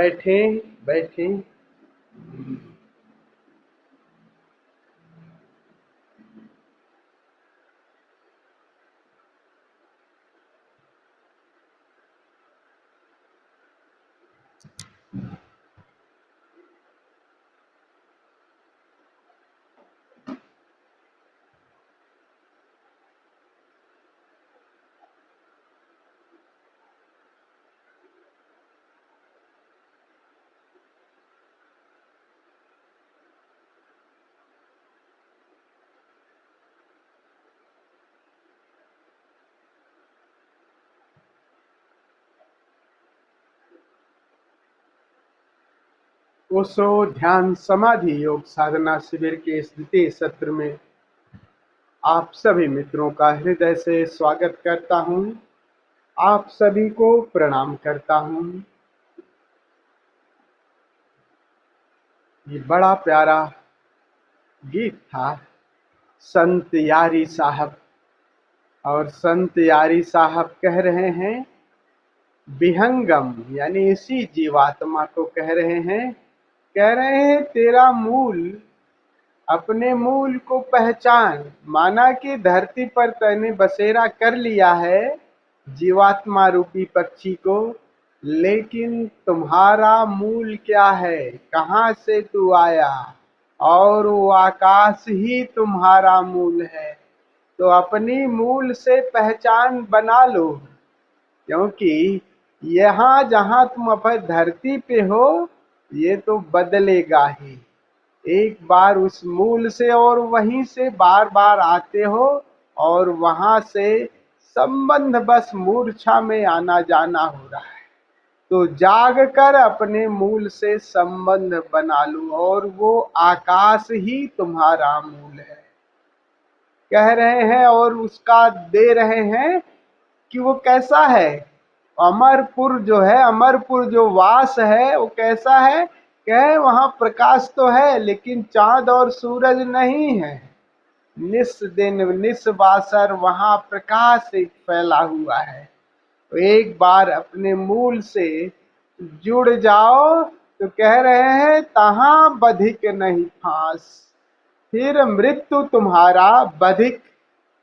बैठे बैठे। ओशो ध्यान समाधि योग साधना शिविर के इस द्वितीय सत्र में आप सभी मित्रों का हृदय से स्वागत करता हूं। आप सभी को प्रणाम करता हूं। ये बड़ा प्यारा गीत था संत यारी साहब, और संत यारी साहब कह रहे हैं विहंगम, यानी इसी जीवात्मा को कह रहे हैं तेरा मूल, अपने मूल को पहचान। माना कि धरती पर तैने बसेरा कर लिया है जीवात्मा रूपी पक्षी को, लेकिन तुम्हारा मूल क्या है, कहाँ से तू आया, और वो आकाश ही तुम्हारा मूल है। तो अपनी मूल से पहचान बना लो, क्योंकि यहाँ जहाँ तुम अपनी धरती पे हो ये तो बदलेगा ही। एक बार उस मूल से और वहीं से बार बार आते हो, और वहां से संबंध बस मूर्छा में आना जाना हो रहा है। तो जाग कर अपने मूल से संबंध बना लो, और वो आकाश ही तुम्हारा मूल है कह रहे हैं। और उसका दे रहे हैं कि वो कैसा है। अमरपुर जो है, अमरपुर जो वास है वो कैसा है, कहे वहां प्रकाश तो है लेकिन चांद और सूरज नहीं है। निस दिन निस बासर वहां प्रकाश एक फैला हुआ है। तो एक बार अपने मूल से जुड़ जाओ, तो कह रहे हैं तहां बधिक नहीं फांस, फिर मृत्यु तुम्हारा बधिक,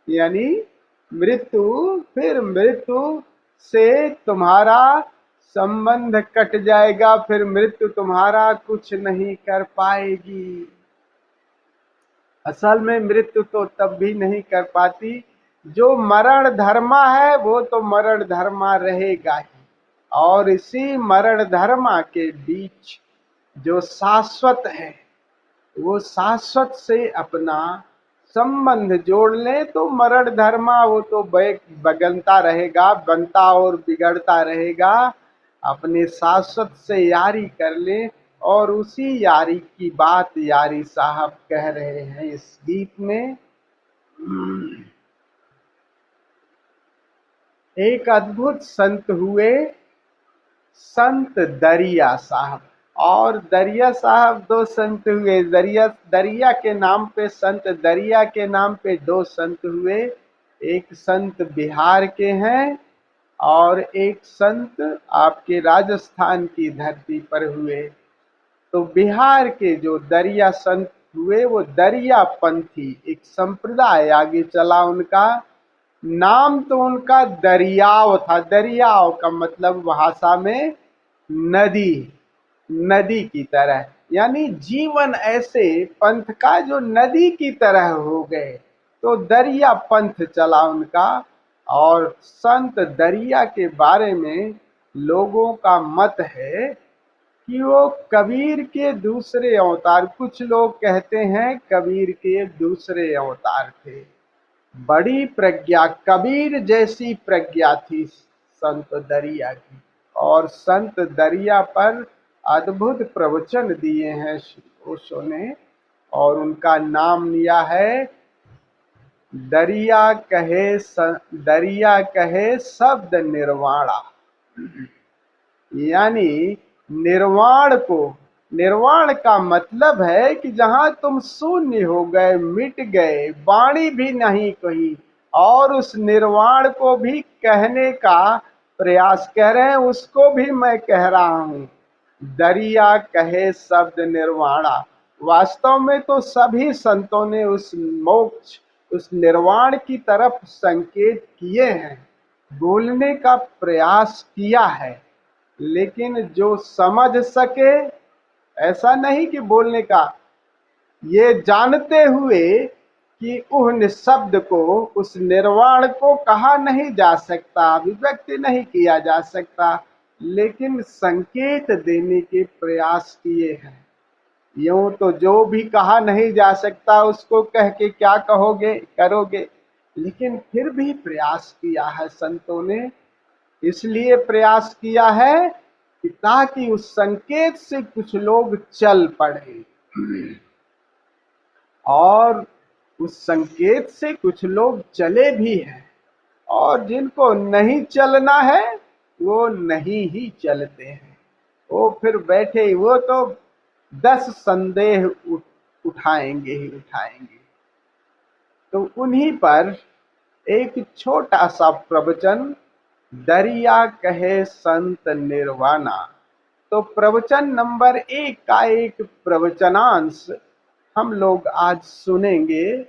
यानी मृत्यु से तुम्हारा संबंध कट जाएगा, फिर मृत्यु तुम्हारा कुछ नहीं कर पाएगी। असल में मृत्यु तो तब भी नहीं कर पाती, जो मरण धर्मा है वो तो मरण धर्मा रहेगा ही। और इसी मरण धर्मा के बीच जो शाश्वत है, वो शाश्वत से अपना संबंध जोड़ ले, तो मरण धर्मा वो तो बगलता रहेगा, बनता और बिगड़ता रहेगा। अपने शाश्वत से यारी कर ले, और उसी यारी की बात यारी साहब कह रहे हैं इस गीत में। एक अद्भुत संत हुए संत दरिया साहब, और दरिया साहब दो संत हुए। दरिया के नाम पे, संत दरिया के नाम पे दो संत हुए। एक संत बिहार के हैं और एक संत आपके राजस्थान की धरती पर हुए। तो बिहार के जो दरिया संत हुए वो दरिया पंथी, एक संप्रदाय आगे चला। उनका नाम तो उनका दरियाव था। दरियाव का मतलब भाषा में नदी, नदी की तरह, यानी जीवन ऐसे पंथ का जो नदी की तरह हो गए। तो दरिया पंथ चला उनका। और संत दरिया के बारे में लोगों का मत है कि वो कबीर के दूसरे अवतार, कुछ लोग कहते हैं कबीर के दूसरे अवतार थे। बड़ी प्रज्ञा, कबीर जैसी प्रज्ञा थी संत दरिया की। और संत दरिया पर अद्भुत प्रवचन दिए हैं ओशो ने, और उनका नाम लिया है दरिया कहे शब्द निर्वाणा। यानी निर्वाण को, निर्वाण का मतलब है कि जहां तुम शून्य हो गए, मिट गए, वाणी भी नहीं कही, और उस निर्वाण को भी कहने का प्रयास कर रहे हैं, उसको भी मैं कह रहा हूं। दरिया कहे शब्द निर्वाणा। वास्तव में तो सभी संतों ने उस मोक्ष, उस निर्वाण की तरफ संकेत किए हैं, बोलने का प्रयास किया है, लेकिन जो समझ सके, ऐसा नहीं कि बोलने का, ये जानते हुए कि उन शब्द को, उस निर्वाण को कहा नहीं जा सकता, अभिव्यक्त नहीं किया जा सकता, लेकिन संकेत देने के प्रयास किए हैं। यूं तो जो भी कहा नहीं जा सकता उसको कह के क्या कहोगे, करोगे, लेकिन फिर भी प्रयास किया है संतों ने। इसलिए प्रयास किया है कि ताकि उस संकेत से कुछ लोग चल पड़े, और उस संकेत से कुछ लोग चले भी हैं, और जिनको नहीं चलना है वो नहीं ही चलते हैं। वो फिर बैठे, वो तो 10 संदेह उठाएंगे ही उठाएंगे। तो उन्हीं पर एक छोटा सा प्रवचन, दरिया कहे संत निर्वाणा। तो प्रवचन नंबर 1 का एक प्रवचनांश हम लोग आज सुनेंगे।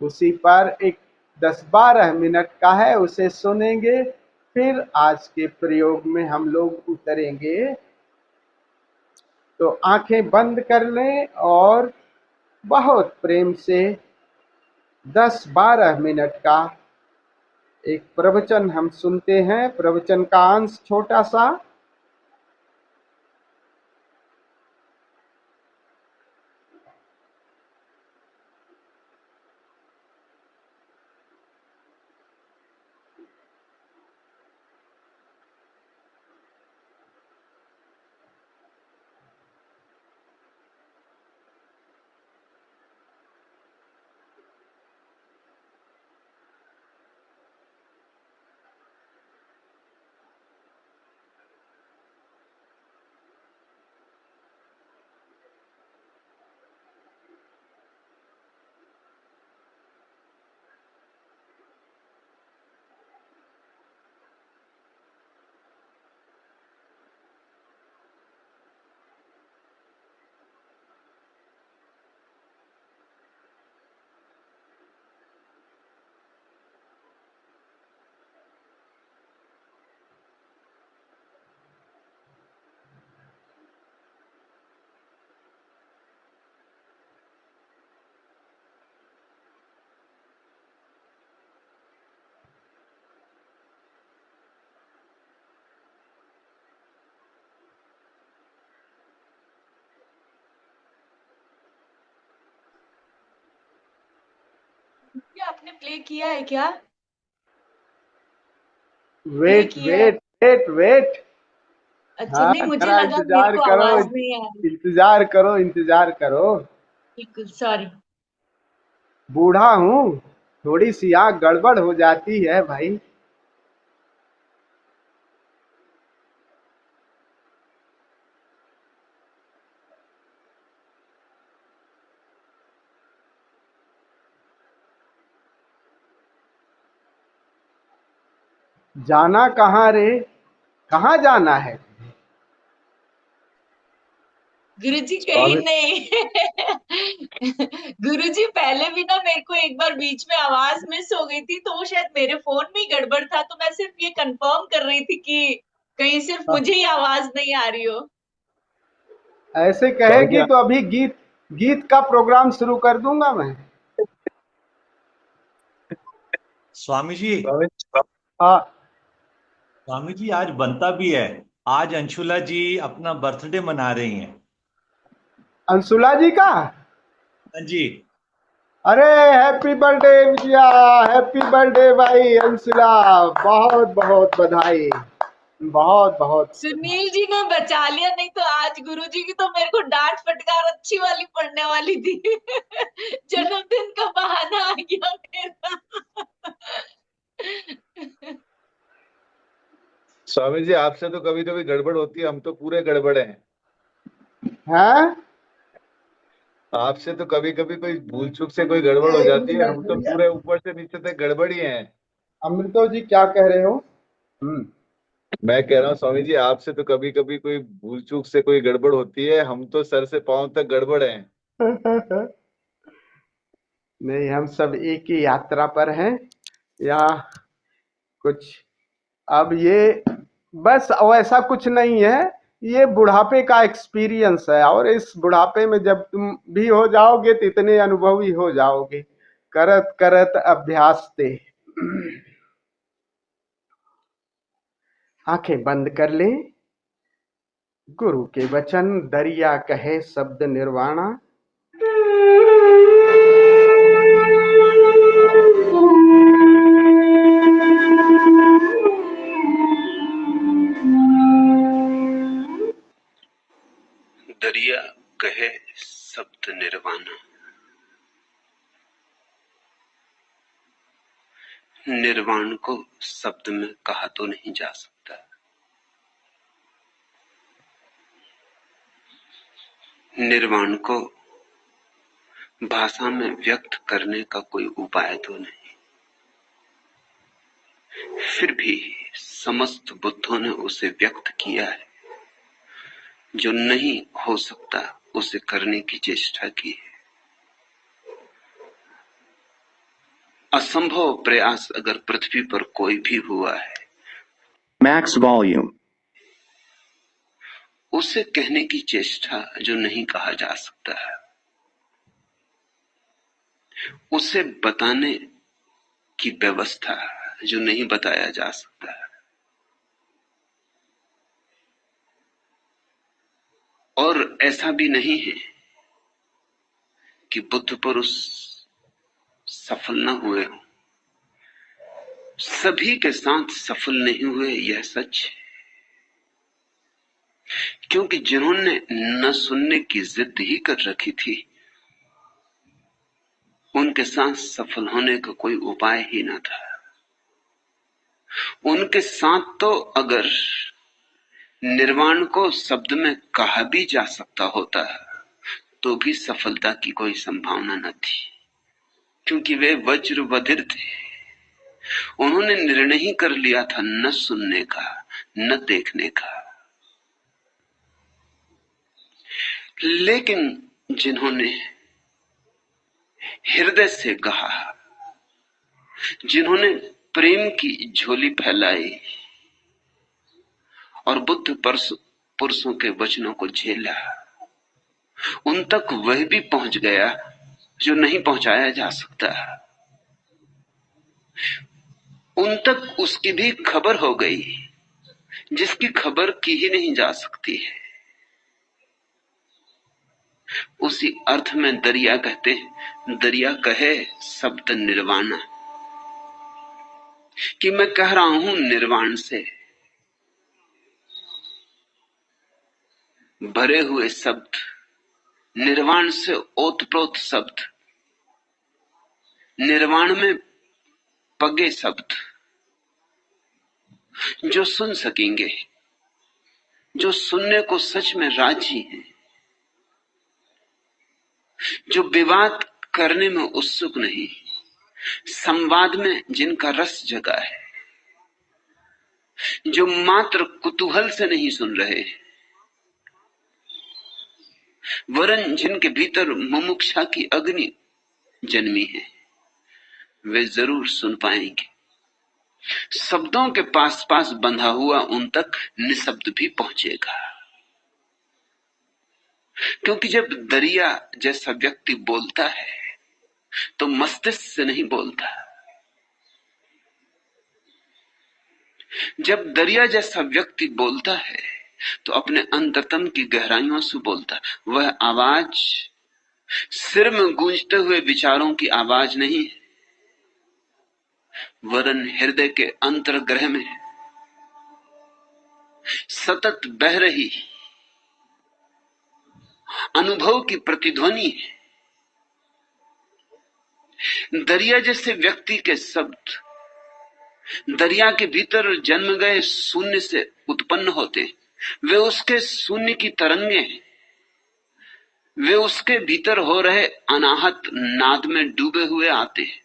उसी पर एक 10-12 मिनट का है, उसे सुनेंगे, फिर आज के प्रयोग में हम लोग उतरेंगे। तो आंखें बंद कर लें और बहुत प्रेम से 10-12 मिनट का एक प्रवचन हम सुनते हैं। प्रवचन का अंश छोटा सा। क्या आपने प्ले किया है क्या? प्ले वेट किया है? Wait wait wait. अच्छा, हाँ, नहीं मुझे जरा लगा मेरे इंतजार को करो, आवाज नहीं आ रही। इंतजार करो, इंतजार करो। बिल्कुल सॉरी। बूढ़ा हूँ, थोड़ी सी आँख गड़बड़ हो जाती है भाई। जाना कहाँ रे, कहाँ जाना है? गुरुजी कहीं स्वामी नहीं। गुरुजी पहले भी ना मेरे को एक बार बीच में आवाज मिस हो गई थी, तो वो शायद मेरे फोन में ही गड़बड़ था, तो मैं सिर्फ ये कंफर्म कर रही थी कि कहीं सिर्फ मुझे ही आवाज नहीं आ रही हो। ऐसे स्वामी जी कहेगी तो अभी गीत, गीत का प्रोग्राम शुरू कर दूंगा मैं। स्वामी जी। स्वामी हाँ। स्वामी जी आज बनता भी है। आज अंशुला जी अपना बर्थडे मना रही हैं। अंशुला जी का? हाँ जी। अरे happy birthday Vijaya, happy birthday भाई अंशुला, बहुत बहुत बधाई, बहुत बहुत बधाई। सुनील जी ने बचा लिया, नहीं तो आज गुरुजी की तो मेरे को डांट फटकार अच्छी वाली पड़ने वाली थी। जन्मदिन का बहाना आ गया मेरा। स्वामी जी आपसे तो कभी कभी गड़बड़ होती है, हम तो पूरे गड़बड़े हैं। हैं? आपसे तो कभी कभी कोई भूल चूक से कोई गड़बड़ हो एक जाती है, हम मिनट तो भैया, पूरे ऊपर से नीचे तक गड़बड़ ही हैं। अमृतो जी क्या कह रहे हो? मैं कह रहा हूँ स्वामी जी, आपसे तो कभी कभी कोई भूल चूक से कोई गड़बड़ होती है, हम तो सर से पांव तक गड़बड़ हैं। नहीं, हम सब एक ही यात्रा पर हैं या कुछ। अब ये बस वैसा कुछ नहीं है, ये बुढ़ापे का एक्सपीरियंस है, और इस बुढ़ापे में जब तुम भी हो जाओगे तो इतने अनुभवी हो जाओगे, करत करत अभ्यास ते। आंखें बंद कर लें। गुरु के वचन, दरिया कहे शब्द निर्वाणा। दरिया कहे शब्द निर्वाणा। निर्वाण को शब्द में कहा तो नहीं जा सकता। निर्वाण को भाषा में व्यक्त करने का कोई उपाय तो नहीं। फिर भी समस्त बुद्धों ने उसे व्यक्त किया है। जो नहीं हो सकता उसे करने की चेष्टा की है। असंभव प्रयास अगर पृथ्वी पर कोई भी हुआ है, Max volume. उसे कहने की चेष्टा जो नहीं कहा जा सकता है, उसे बताने की व्यवस्था जो नहीं बताया जा सकता है। और ऐसा भी नहीं है कि बुद्ध पुरुष सफल न हुए हों। सभी के साथ सफल नहीं हुए, यह सच है। क्योंकि जिन्होंने न सुनने की जिद ही कर रखी थी, उनके साथ सफल होने का कोई उपाय ही न था। उनके साथ तो अगर निर्वाण को शब्द में कहा भी जा सकता होता तो भी सफलता की कोई संभावना न थी, क्योंकि वे वज्र बधिर थे। उन्होंने निर्णय ही कर लिया था न सुनने का, न देखने का। लेकिन जिन्होंने हृदय से कहा, जिन्होंने प्रेम की झोली फैलाई और बुद्ध पुरुषों के वचनों को झेला, उन तक वह भी पहुंच गया जो नहीं पहुंचाया जा सकता। उन तक उसकी भी खबर हो गई जिसकी खबर की ही नहीं जा सकती है। उसी अर्थ में दरिया कहते हैं, दरिया कहे शब्द निर्वाणा, कि मैं कह रहा हूं निर्वाण से भरे हुए शब्द, निर्वाण से ओतप्रोत शब्द, निर्वाण में पगे शब्द, जो सुन सकेंगे, जो सुनने को सच में राजी हैं, जो विवाद करने में उत्सुक नहीं, संवाद में जिनका रस जगा है, जो मात्र कुतूहल से नहीं सुन रहे, वरन जिनके भीतर मुमुक्षा की अग्नि जन्मी है, वे जरूर सुन पाएंगे। शब्दों के पास पास बंधा हुआ उन तक निशब्द भी पहुंचेगा। क्योंकि जब दरिया जैसा व्यक्ति बोलता है तो मस्तिष्क से नहीं बोलता। जब दरिया जैसा व्यक्ति बोलता है तो अपने अंतरतम की गहराइयों से बोलता है। वह आवाज सिर में गूंजते हुए विचारों की आवाज नहीं है, वरन हृदय के अंतर्ग्रह में सतत बह रही अनुभव की प्रतिध्वनि है। दरिया जैसे व्यक्ति के शब्द दरिया के भीतर जन्म गए शून्य से उत्पन्न होते। वे उसके शून्य की तरंगे हैं। वे उसके भीतर हो रहे अनाहत नाद में डूबे हुए आते हैं।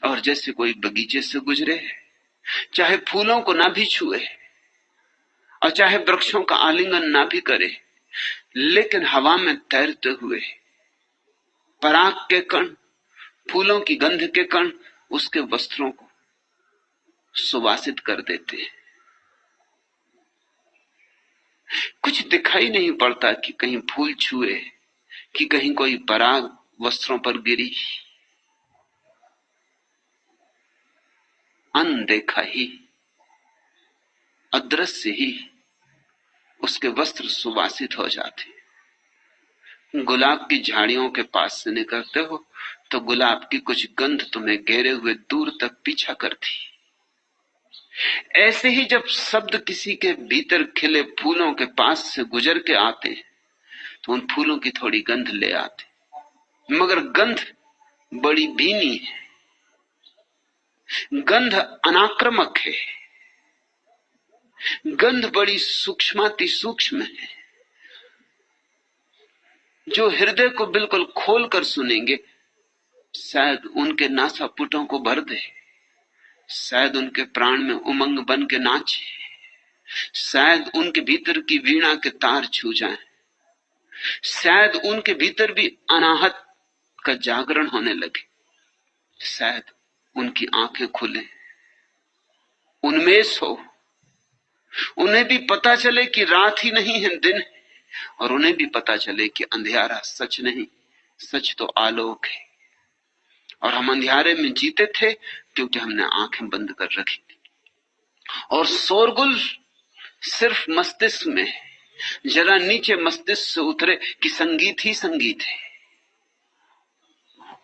और जैसे कोई बगीचे से गुजरे चाहे फूलों को ना भी छुए और चाहे वृक्षों का आलिंगन ना भी करे, लेकिन हवा में तैरते हुए पराग के कण, फूलों की गंध के कण उसके वस्त्रों को सुवासित कर देते हैं। कुछ दिखाई नहीं पड़ता कि कहीं फूल छुए, कि कहीं कोई पराग वस्त्रों पर गिरी। अनदेखा ही, अदृश्य ही उसके वस्त्र सुवासित हो जाते। गुलाब की झाड़ियों के पास से निकलते हो तो गुलाब की कुछ गंध तुम्हें घेरे हुए दूर तक पीछा करती। ऐसे ही जब शब्द किसी के भीतर खिले फूलों के पास से गुजर के आते तो उन फूलों की थोड़ी गंध ले आते, मगर गंध बड़ी भीनी है, गंध अनाक्रामक है, गंध बड़ी सूक्ष्माति सूक्ष्म है। जो हृदय को बिल्कुल खोलकर सुनेंगे शायद उनके नासापुटों को भर दे, शायद उनके प्राण में उमंग बन के नाचे, शायद उनके भीतर की वीणा के तार छू जाएं, शायद उनके भीतर भी अनाहत का जागरण होने लगे, शायद उनकी आंखें खुले, उन्मेष हो, उन्हें भी पता चले कि रात ही नहीं है दिन है, और उन्हें भी पता चले कि अंधियारा सच नहीं, सच तो आलोक है। और हम अंधियारे में जीते थे क्योंकि हमने आंखें बंद कर रखी थी। और शोरगुल सिर्फ मस्तिष्क में, जरा नीचे मस्तिष्क से उतरे कि संगीत ही संगीत है।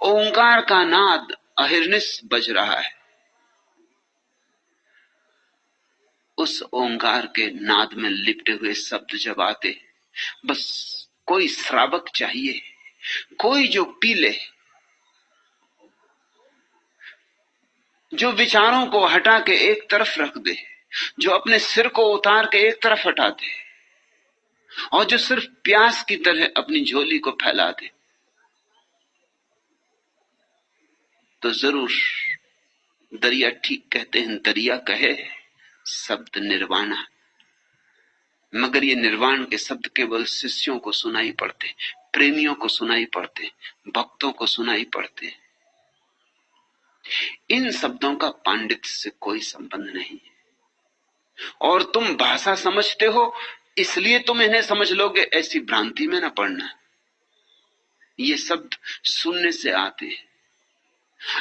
ओंकार का नाद अहिर्निश बज रहा है। उस ओंकार के नाद में लिपटे हुए शब्द जब आते, बस कोई श्रावक चाहिए, कोई जो पी ले, जो विचारों को हटा के एक तरफ रख दे, जो अपने सिर को उतार के एक तरफ हटा दे, और जो सिर्फ प्यास की तरह अपनी झोली को फैला दे, तो जरूर दरिया ठीक कहते हैं, दरिया कहे शब्द निर्वाणा। मगर ये निर्वाण के शब्द केवल शिष्यों को सुनाई पड़ते, प्रेमियों को सुनाई पड़ते, भक्तों को सुनाई पड़ते। इन शब्दों का पांडित्य से कोई संबंध नहीं। और तुम भाषा समझते हो इसलिए तुम इन्हें समझ लोगे, ऐसी भ्रांति में न पड़ना। ये शब्द सुनने से आते हैं।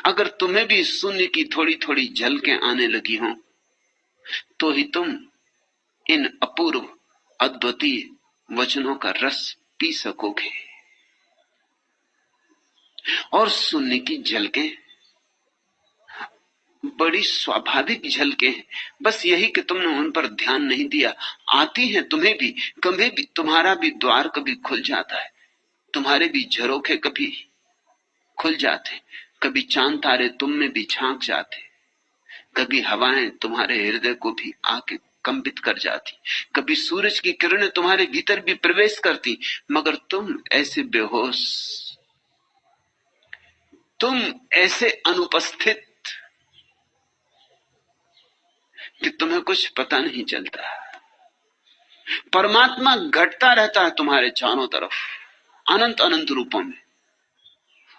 अगर तुम्हें भी शून्य की थोड़ी थोड़ी झलकें आने लगी हों तो ही तुम इन अपूर्व अद्वितीय वचनों का रस पी सकोगे। और शून्य की झलकें बड़ी स्वाभाविक झलकें हैं, बस यही कि तुमने उन पर ध्यान नहीं दिया। आती हैं तुम्हें भी, कभी भी तुम्हारा भी द्वार कभी खुल जाता है, तुम्हारे भी झरोखे कभी खुल जाते, कभी चांद तारे तुम में भी झांक जाते, कभी हवाएं तुम्हारे हृदय को भी आके कंपित कर जाती, कभी सूरज की किरणें तुम्हारे भीतर भी प्रवेश करती, मगर तुम ऐसे बेहोश, तुम ऐसे अनुपस्थित कि तुम्हें कुछ पता नहीं चलता। परमात्मा घटता रहता है तुम्हारे चारों तरफ अनंत अनंत रूपों में,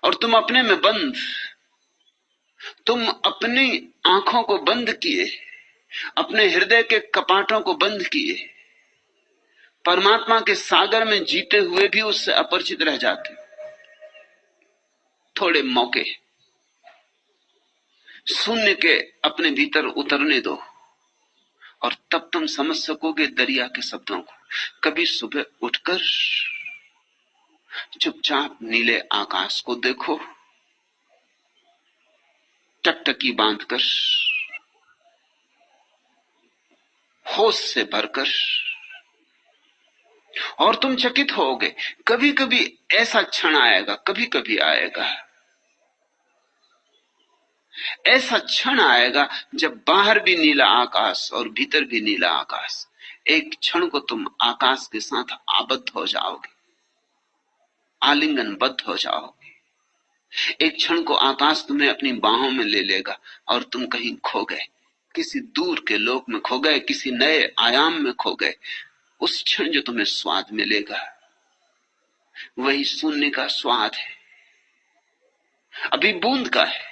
और तुम अपने में बंद, तुम अपनी आंखों को बंद किए, अपने हृदय के कपाटों को बंद किए, परमात्मा के सागर में जीते हुए भी उससे अपरिचित रह जाते। थोड़े मौके शून्य के अपने भीतर उतरने दो और तब तुम समझ सकोगे दरिया के शब्दों को। कभी सुबह उठकर चुपचाप नीले आकाश को देखो, टकटकी बांधकर, होश से भरकर, और तुम चकित होगे। कभी कभी ऐसा क्षण आएगा, कभी कभी आएगा ऐसा क्षण आएगा जब बाहर भी नीला आकाश और भीतर भी नीला आकाश, एक क्षण को तुम आकाश के साथ आबद्ध हो जाओगे, आलिंगनबद्ध हो जाओगे। एक क्षण को आकाश तुम्हें अपनी बाहों में ले लेगा और तुम कहीं खो गए, किसी दूर के लोक में खो गए, किसी नए आयाम में खो गए, उस क्षण जो तुम्हें स्वाद मिलेगा वही शून्य का स्वाद है, अभी बूंद का है,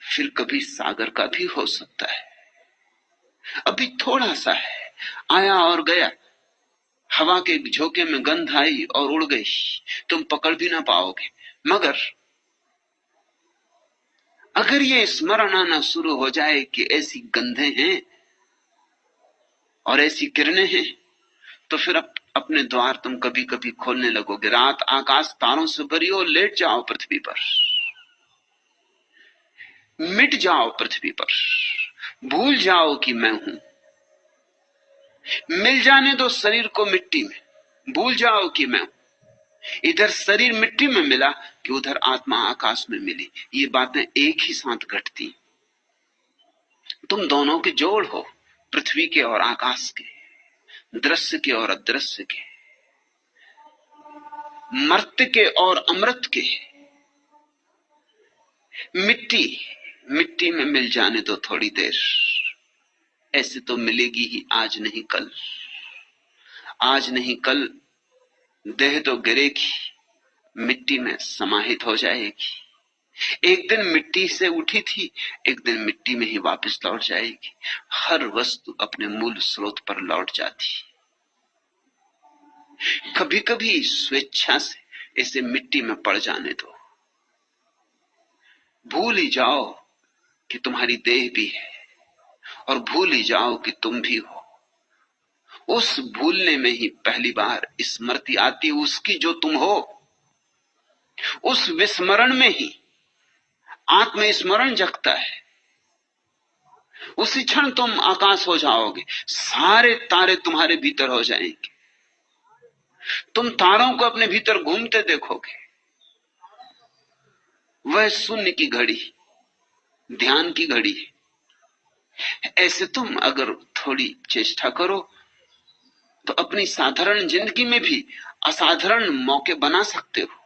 फिर कभी सागर का भी हो सकता है। अभी थोड़ा सा है, आया और गया, हवा के झोंके में गंध आई और उड़ गई, तुम पकड़ भी ना पाओगे। मगर अगर ये स्मरण आना शुरू हो जाए कि ऐसी गंधें हैं और ऐसी किरणें हैं, तो फिर अपने द्वार तुम कभी कभी खोलने लगोगे। रात आकाश तारों से भरी हो, लेट जाओ पृथ्वी पर, मिट जाओ पृथ्वी पर, भूल जाओ कि मैं हूं, मिल जाने दो शरीर को मिट्टी में, भूल जाओ कि मैं हूं। इधर शरीर मिट्टी में मिला कि उधर आत्मा आकाश में मिली, ये बातें एक ही साथ घटती। तुम दोनों के जोड़ हो, पृथ्वी के और आकाश के, दृश्य के और अदृश्य के, मर्त्य के और अमृत के। मिट्टी में मिल जाने दो थोड़ी देर, ऐसे तो मिलेगी ही आज नहीं कल, आज नहीं कल देह तो गिरेगी, मिट्टी में समाहित हो जाएगी। एक दिन मिट्टी से उठी थी, एक दिन मिट्टी में ही वापस लौट जाएगी। हर वस्तु अपने मूल स्रोत पर लौट जाती। कभी कभी स्वेच्छा से इसे मिट्टी में पड़ जाने दो, भूल ही जाओ कि तुम्हारी देह भी है और भूल ही जाओ कि तुम भी हो। उस भूलने में ही पहली बार स्मृति आती उसकी जो तुम हो। उस विस्मरण में ही आत्मस्मरण जगता है। उसी क्षण तुम आकाश हो जाओगे, सारे तारे तुम्हारे भीतर हो जाएंगे। तुम तारों को अपने भीतर घूमते देखोगे। वह शून्य की घड़ी, ध्यान की घड़ी है। ऐसे तुम अगर थोड़ी चेष्टा करो तो अपनी साधारण जिंदगी में भी असाधारण मौके बना सकते हो।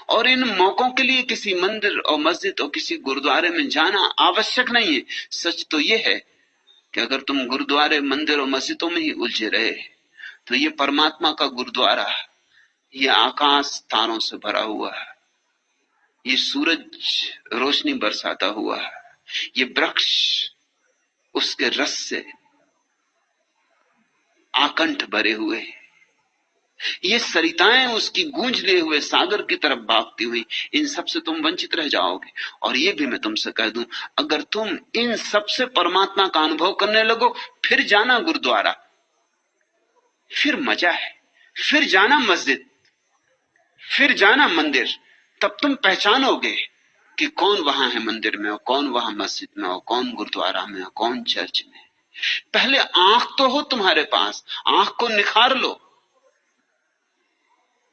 और इन मौकों के लिए किसी मंदिर और मस्जिद और किसी गुरुद्वारे में जाना आवश्यक नहीं है। सच तो यह है कि अगर तुम गुरुद्वारे, मंदिर और मस्जिदों में ही उलझे रहे तो ये परमात्मा का गुरुद्वारा, ये आकाश तारों से भरा हुआ है, ये सूरज रोशनी बरसाता हुआ है, ये वृक्ष उसके रस से आकंठ भरे हुए, ये सरिताएं उसकी गूंज लिए हुए सागर की तरफ भागती हुई, इन सब से तुम वंचित रह जाओगे। और ये भी मैं तुमसे कह दूं, अगर तुम इन सब से परमात्मा का अनुभव करने लगो, फिर जाना गुरुद्वारा, फिर मजा है, फिर जाना मस्जिद, फिर जाना मंदिर। तब तुम पहचानोगे कि कौन वहां है मंदिर में और कौन वहां मस्जिद में और कौन गुरुद्वारा में और कौन चर्च में। पहले आंख तो हो तुम्हारे पास, आंख को निखार लो,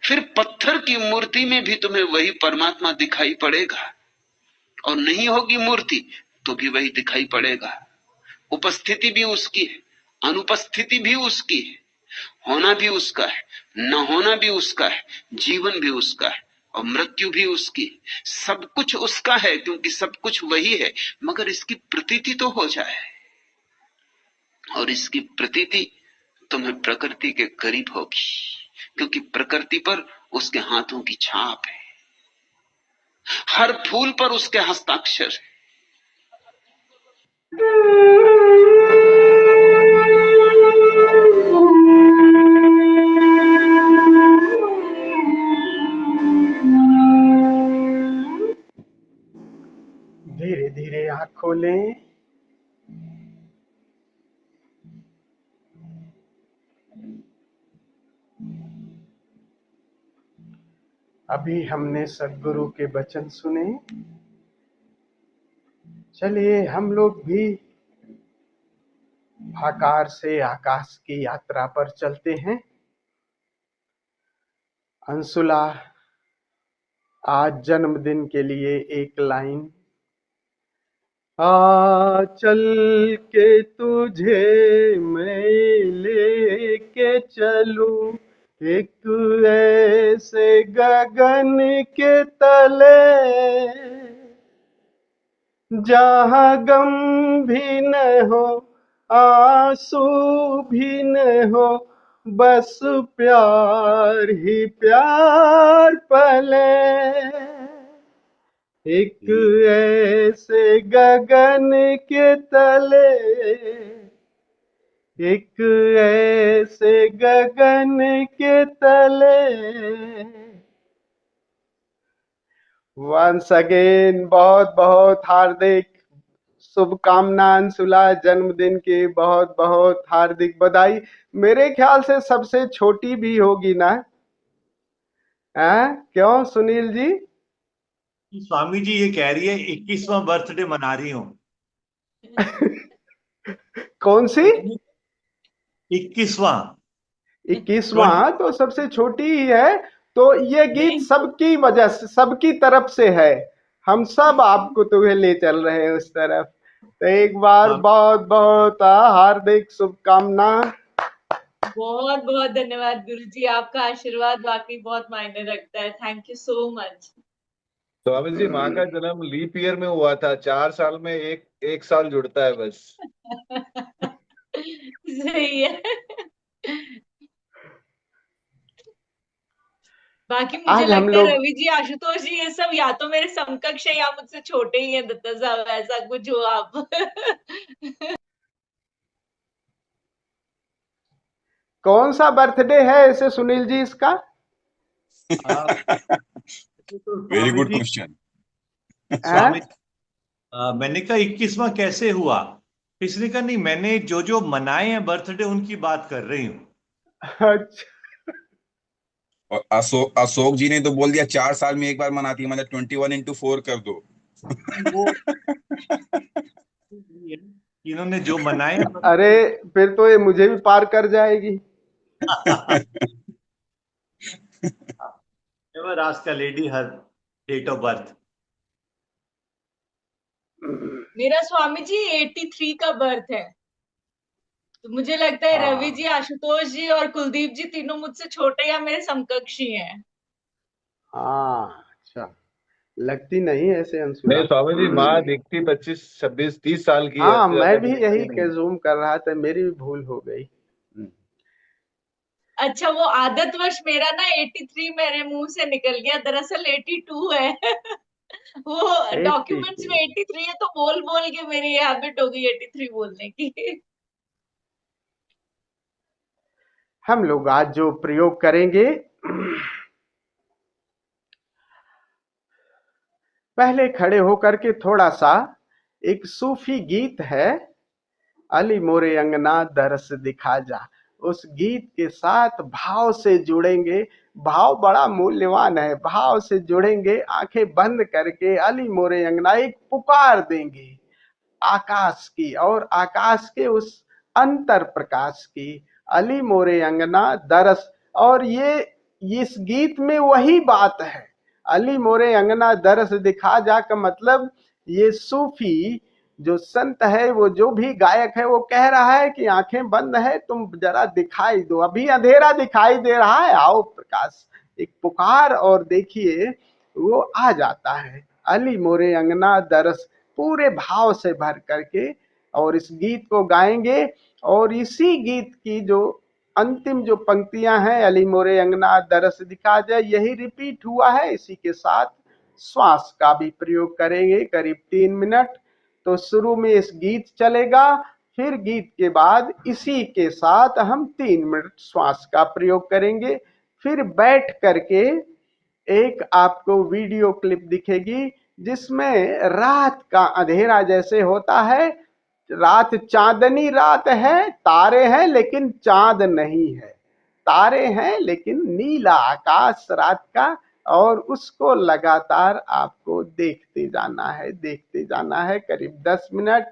फिर पत्थर की मूर्ति में भी तुम्हें वही परमात्मा दिखाई पड़ेगा। और नहीं होगी मूर्ति तो भी वही दिखाई पड़ेगा। उपस्थिति भी उसकी है, अनुपस्थिति भी उसकी है, होना भी उसका है, न होना भी उसका है, जीवन भी उसका है और मृत्यु भी उसकी। सब कुछ उसका है क्योंकि सब कुछ वही है। मगर इसकी प्रतीति तो हो जाए, और इसकी प्रतीति तुम्हें प्रकृति के करीब होगी, क्योंकि प्रकृति पर उसके हाथों की छाप है, हर फूल पर उसके हस्ताक्षर है। धीरे धीरे आंख खोलें। अभी हमने सद्गुरु के वचन सुने। चलिए हम लोग भी आकार से आकाश की यात्रा पर चलते हैं। अंशुला, आज जन्मदिन के लिए एक लाइन। आ चल के तुझे मैं लेके चलूं एक ऐसे गगन के तले जहाँ गम भी न हो, आंसू भी न हो, बस प्यार ही प्यार पले। एक ऐसे गगन के तले, एक ऐसे गगन के तले। वंस अगेन बहुत बहुत हार्दिक शुभकामना अंशुला, जन्मदिन की बहुत बहुत हार्दिक बधाई। मेरे ख्याल से सबसे छोटी भी होगी ना? क्यों सुनील जी? स्वामी जी ये कह रही है 21वां बर्थडे मना रही हूँ। कौन सी? 21वां। 21वां तो सबसे छोटी ही है। तो ये गीत नहीं, सबकी वजह से, सबकी तरफ से है। हम सब आपको तुम्हें ले चल रहे हैं उस तरफ। तो एक बार बहुत बहुत हार्दिक शुभकामना। बहुत बहुत धन्यवाद गुरुजी, आपका आशीर्वाद वाकई बहुत मायने रखता है। Thank you so much. Swami ji, माँ का जन्म लीप ईयर में हुआ था। 4 साल में एक साल जुड़ता है बस। सही है। बाकी मुझे आज हम लगता है लोग रवि जी, आशुतोष जी, ये सब या तो मेरे समकक्ष है या मुझसे छोटे ही हैं। दत्ता साहब, ऐसा कुछ हो आप। कौन सा बर्थडे है ऐसे सुनील जी इसका? Very good question. स्वामी मैंने कहा 21वां कैसे हुआ? किसने कहा नहीं, मैंने जो जो मनाए हैं बर्थडे उनकी बात कर रही हूँ। अच्छा, और अशोक जी ने तो बोल दिया 4 साल में एक बार मनाती है, मतलब 21 into 4 कर दो। वो इन्होंने जो मनाए हैं अरे फिर तो ये मुझे भी पार कर जाएगी। Never ask a lady her date of birth. मेरा स्वामी जी 83 का बर्थ है। तो मुझे लगता है रवि जी, आशुतोष जी और कुलदीप जी तीनों मुझसे छोटे या मेरे समकक्षी हैं। हाँ, अच्छा, लगती नहीं ऐसे अंशुला। नहीं स्वामी जी, माँ दिखती 25, 26, 30 साल की है, हाँ, इससे मैं ज्यादा भी की यही दिखती नहीं। जूम कर रहा था, मेरी भी भूल हो गई। अच्छा, वो आदतवश मेरा ना 83 मेरे मुंह से निकल गया, दरअसल 82 है। वो डॉक्यूमेंट्स 82। में 83 है, तो बोल बोल के मेरी हैबिट हो गई 83 बोलने की। हम लोग आज जो प्रयोग करेंगे, पहले खड़े होकर के थोड़ा सा, एक सूफी गीत है, अली मोरे अंगना दरस दिखा जा। उस गीत के साथ भाव से जुड़ेंगे। भाव बड़ा मूल्यवान है। भाव से जुड़ेंगे, आंखें बंद करके अली मोरे अंगना एक पुकार देंगे आकाश की, और आकाश के उस अंतर प्रकाश की, अली मोरे अंगना दरस। और ये इस गीत में वही बात है, अली मोरे अंगना दरस दिखा जा का मतलब, ये सूफी जो संत है, वो जो भी गायक है, वो कह रहा है कि आंखें बंद है, तुम जरा दिखाई दो, अभी अंधेरा दिखाई दे रहा है, आओ प्रकाश। एक पुकार, और देखिए वो आ जाता है, अली मोरे अंगना दरस, पूरे भाव से भर करके। और इस गीत को गाएंगे, और इसी गीत की जो अंतिम जो पंक्तियां हैं, अली मोरे अंगना दरस दिखा जाए, यही रिपीट हुआ है। इसी के साथ श्वास का भी प्रयोग करेंगे करीब 3 मिनट। तो शुरू में इस गीत चलेगा, फिर गीत के बाद इसी के साथ हम 3 मिनट श्वास का प्रयोग करेंगे। फिर बैठ करके एक आपको वीडियो क्लिप दिखेगी, जिसमें रात का अंधेरा जैसे होता है, रात चांदनी रात है, तारे हैं लेकिन चांद नहीं है, तारे हैं लेकिन नीला आकाश रात का, और उसको लगातार आपको देखते जाना है, देखते जाना है करीब 10 मिनट।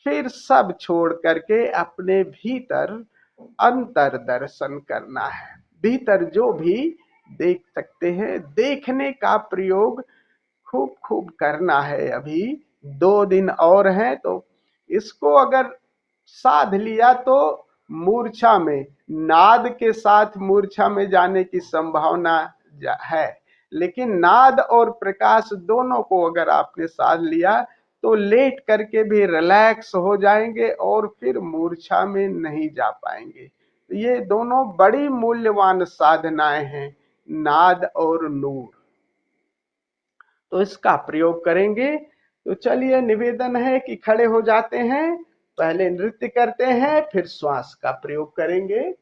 फिर सब छोड़ करके अपने भीतर अंतर दर्शन करना है। भीतर जो भी देख सकते हैं, देखने का प्रयोग खूब खूब करना है। अभी 2 दिन और हैं, तो इसको अगर साध लिया तो मूर्छा में, नाद के साथ मूर्छा में जाने की संभावना है, लेकिन नाद और प्रकाश दोनों को अगर आपने साध लिया तो लेट करके भी रिलैक्स हो जाएंगे और फिर मूर्छा में नहीं जा पाएंगे। ये दोनों बड़ी मूल्यवान साधनाएं हैं, नाद और नूर। तो इसका प्रयोग करेंगे। तो चलिए निवेदन है कि खड़े हो जाते हैं, पहले नृत्य करते हैं, फिर श्वास का प्रयोग करेंगे।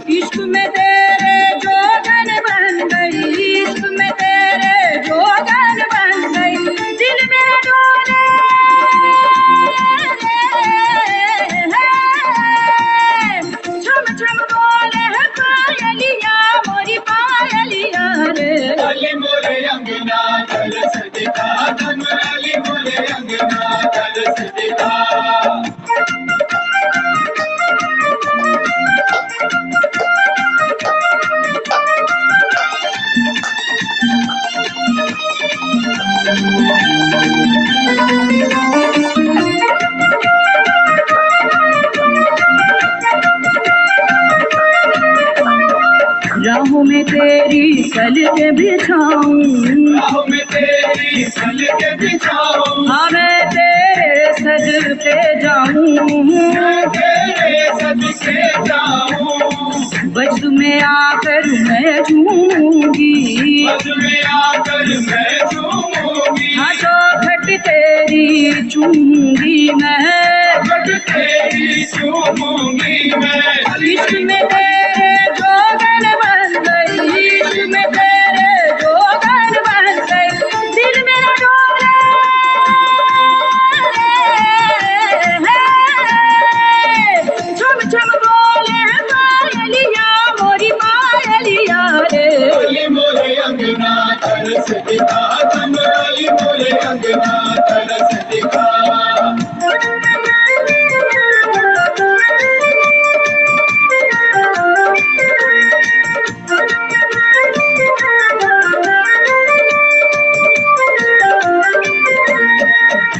इश्क में तेरे जोगन बन गई, इश्क में तेरे जोगन बन गई, दिल में डोले छम छम बोले है पायलिया, मोरी पायलिया रे। अली मोरे अंगना दर सदिका, दम अली मोरे अंगना दर सदिका। राहों में तेरी सलके बिछाऊं, राहों में तेरी सलके बिछाऊं, हाँ मैं तेरे सदके जाऊं, तेरे सदके जाऊं। वज्द में आकर मैं झूमूंगी, वज्द में आकर मैं झूमूंगी, हाँ चौखट तेरी चूमूंगी मैं, चौखट तेरी चूमूंगी मैं। इश्क में तेरे जोगन बन गई, इश्क में तेरे जोगन बन गई, दिल मेरा डोले छम छम बोले पायलिया, मोरी पायलिया रे। अली मोरे अंगना तरस दिखा, तुम अली मोरे अंगना तरस दिखा।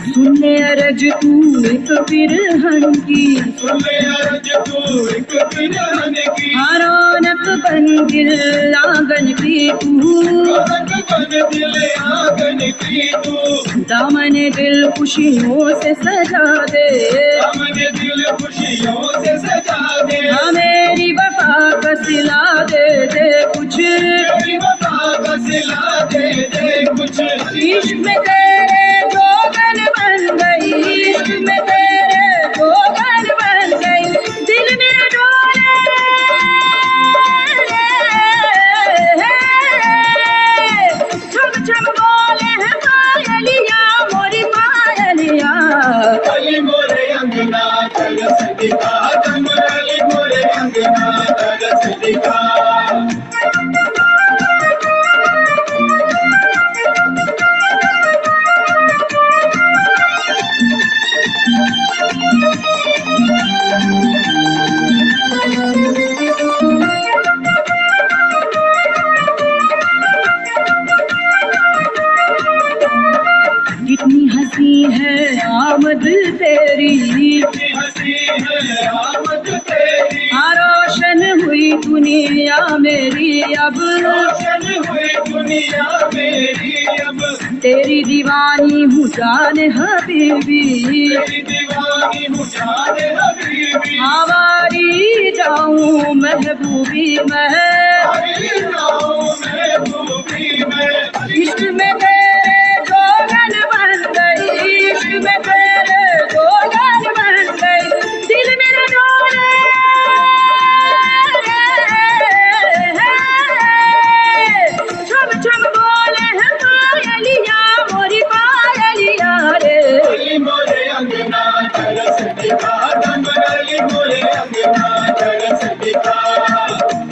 सुनने अरज तू एक बिरहन की, सुनने अरज तू एक बिरहन की, हाँ रौनक बन दिल आंगन की तू, रौनक बन दिल आंगन की तू। दामन दिल खुशियों से सजा दे, दामन दिल खुशियों से सजा दे, हाँ मेरी वफा का सिला दे दे कुछ, मेरी वफा का सिला दे दे कुछ। इश्क में तेरे जोगन बन गई, इश्क में तेरे जोगन बन गई, दिल में डोले छम छम बोले है पायलिया, मोरी पायलिया। अली मोरे अंगना तरस दिखा, तुम अली मोरे अंगना तरस दिखा। कितनी हंसी है आमद तेरी, कितनी हंसी है आमद तेरी, हाँ रोशन हुई दुनिया मेरी अब, रोशन हुई दुनिया मेरी अब। तेरी दीवानी हूँ जान हबीबी, आवारी जाऊं महबूबी मैं, इश्क में तेरे जोगन बन गई, इश्क में तेरे जोगन बन गई, दिल मेरा डोले छम छम बोले है पायलिया मोरी पायलिया रे,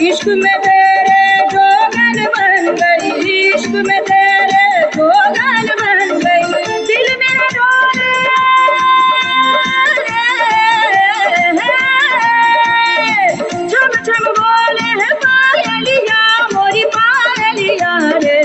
इश्क में तेरे जोगन बन गई, इश्क में तेरे जोगन बन गई, दिल मेरा डोले छम छम बोले है पायलिया मोरी पायलिया रे,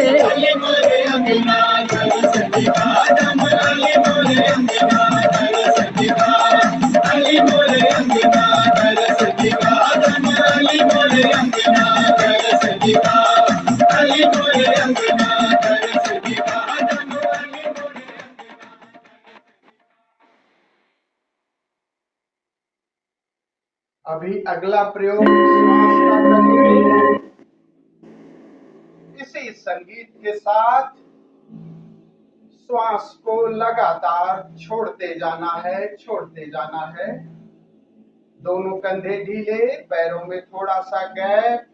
अभी अगला प्रयोग श्वास का करेंगे। इसी संगीत के साथ श्वास को लगातार छोड़ते जाना है, छोड़ते जाना है। दोनों कंधे ढीले, पैरों में थोड़ा सा गैप।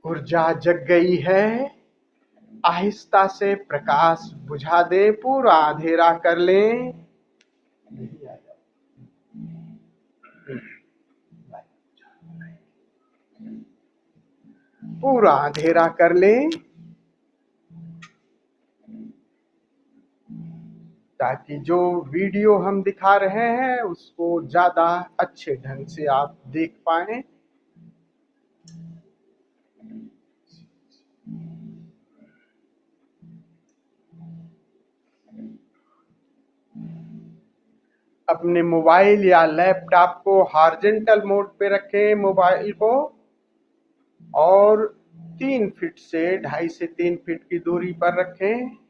ऊर्जा जग गई है, आहिस्ता से प्रकाश बुझा दे, पूरा अंधेरा कर लें। पूरा अंधेरा कर लें ताकि जो वीडियो हम दिखा रहे हैं उसको ज्यादा अच्छे ढंग से आप देख पाएं। अपने मोबाइल या लैपटॉप को हॉरिजॉन्टल मोड पे रखें मोबाइल को, और 3 फीट से 2.5 से 3 फीट की दूरी पर रखें।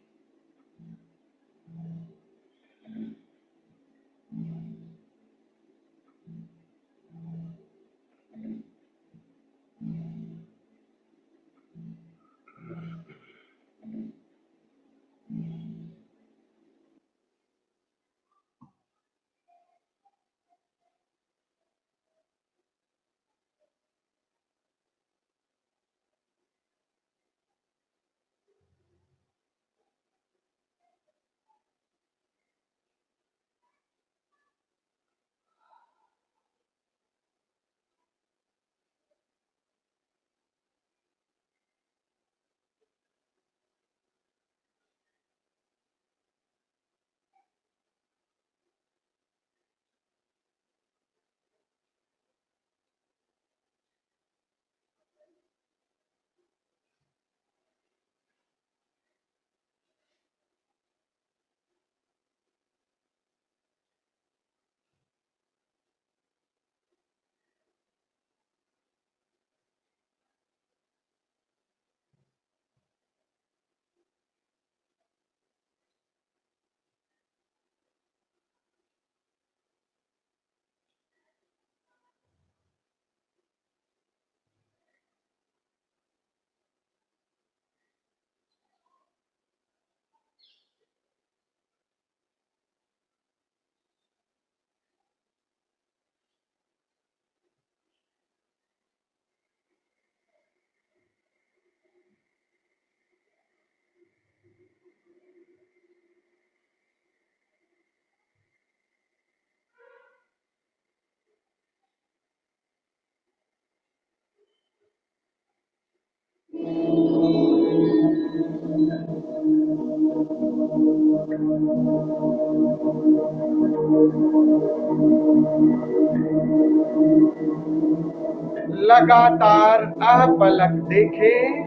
लगातार अपलक देखें।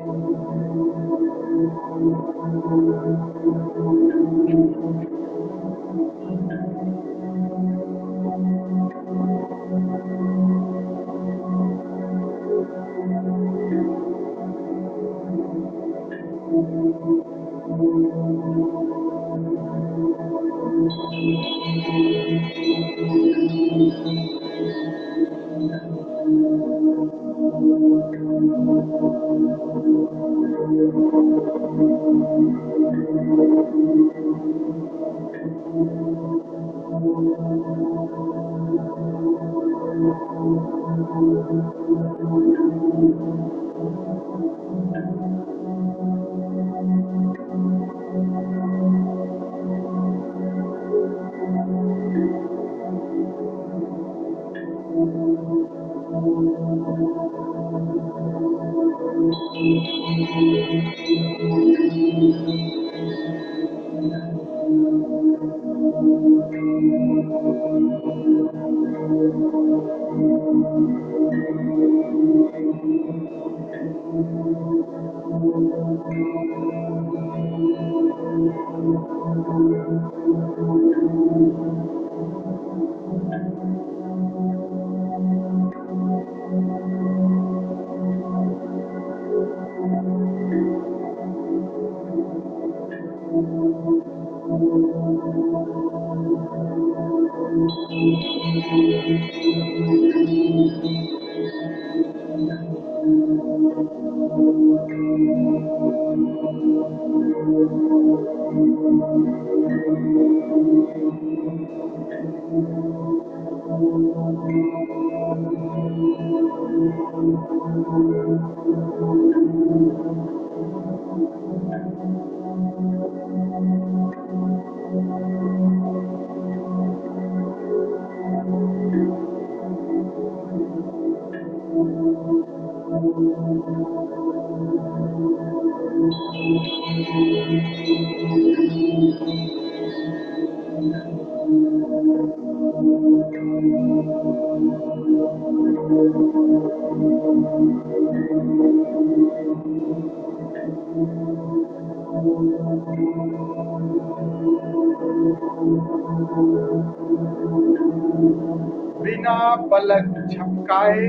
बिना पलक झपकाए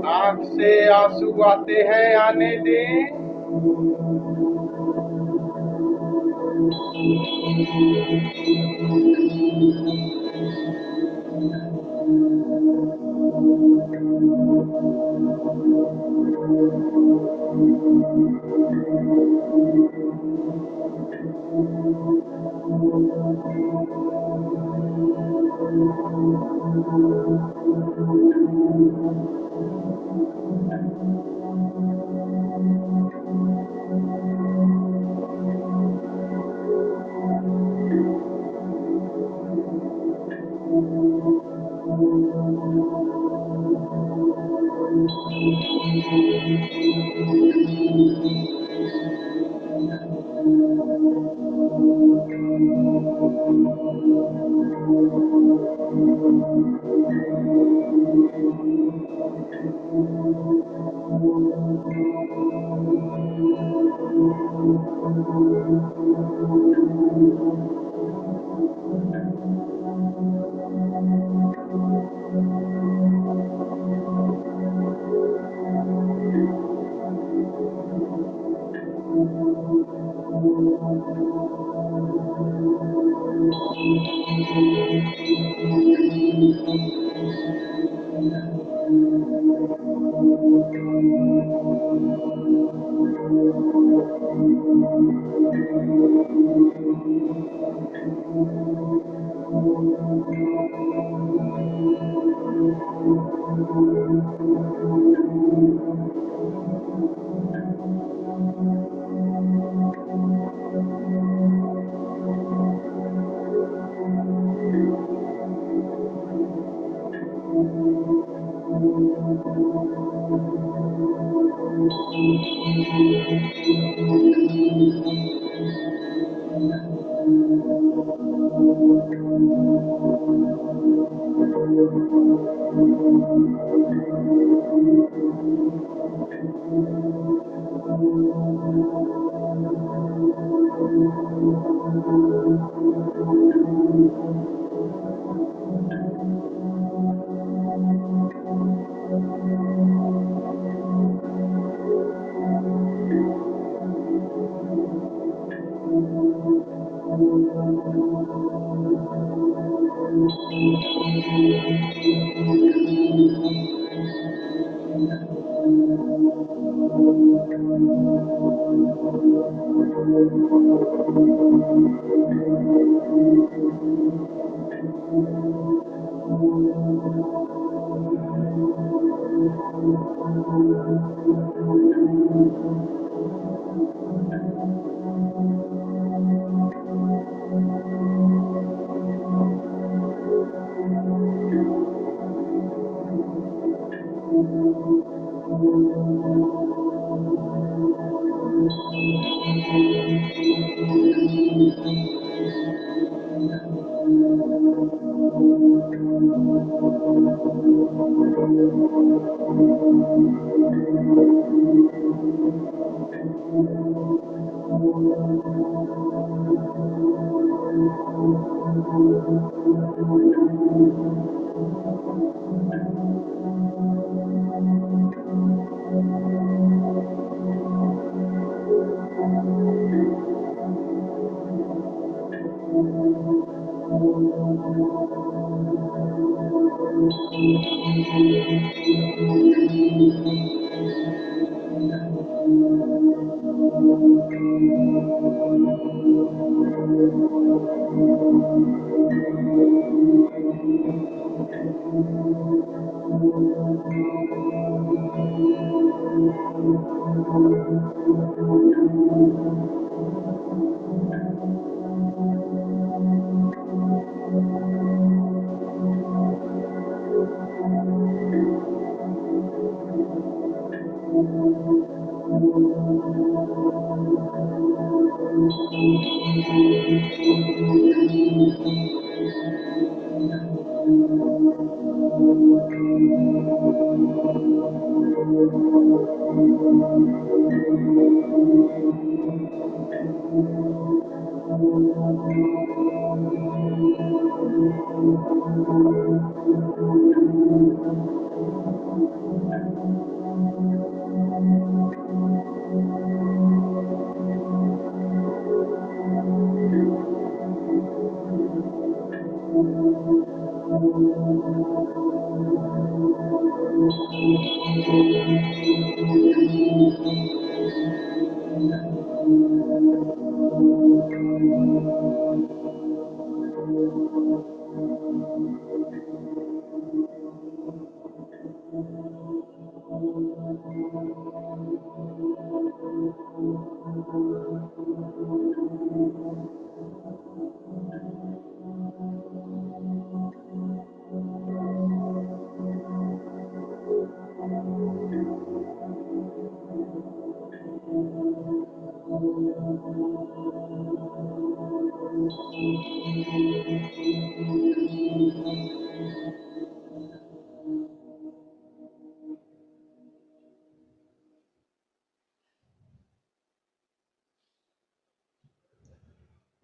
आंख से आंसू आते हैं, आने दें।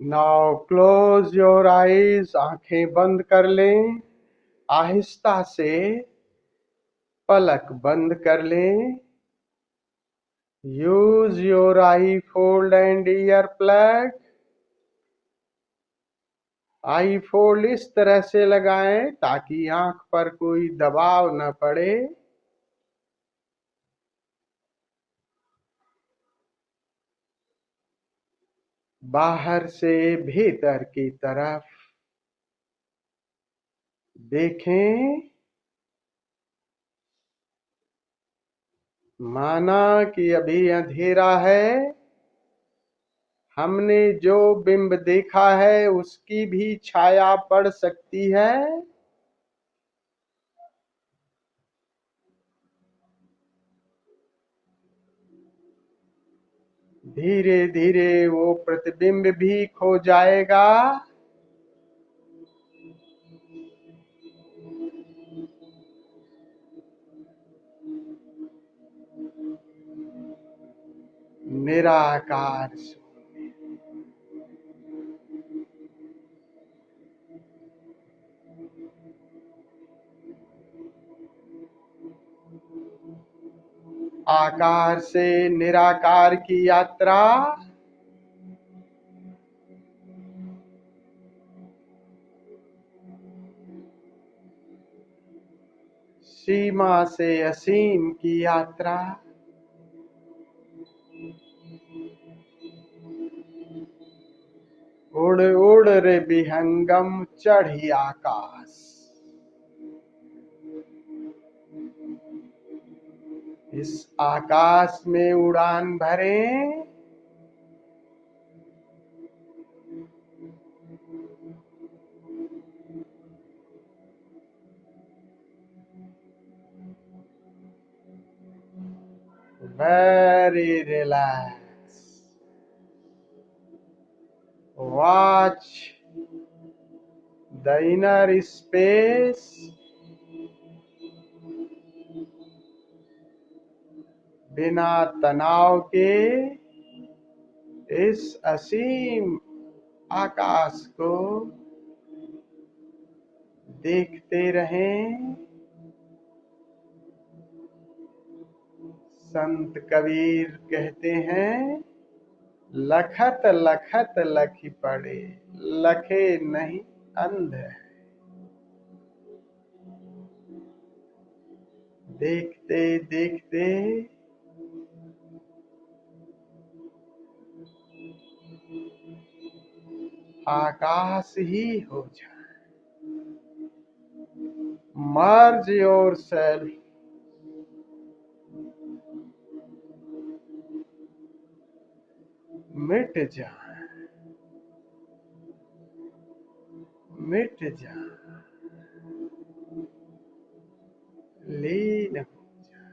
नाउ क्लोज योर आईज, आंखें बंद कर लें। आहिस्ता से पलक बंद कर लें। Use your I fold and ear plug. I fold इस तरह से लगाएं ताकि आंख पर कोई दबाव न पड़े। बाहर से भीतर की तरफ देखें। माना कि अभी अंधेरा है। हमने जो बिंब देखा है उसकी भी छाया पड़ सकती है। धीरे धीरे वो प्रतिबिंब भी खो जाएगा। निराकार आकार से निराकार की यात्रा। सीमा से असीम की यात्रा। उड़ उड़ रे विहंगम चढ़ी आकाश। इस आकाश में उड़ान भरें। Very relaxed. Watch the inner space. बिना तनाव के इस असीम आकाश को देखते रहें। संत कबीर कहते हैं, लखत लखत लखी पड़े, लखे नहीं अंध है। देखते देखते आकाश ही हो जाए। मर्ज योर सेल्फ, मिट जाए, मिट जाए, लीन हो जाए।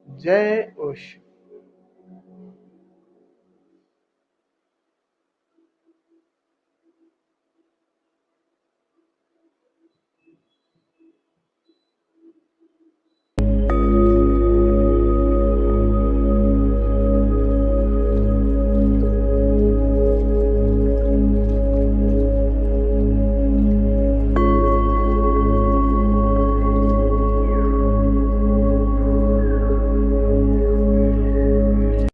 जय ओशो।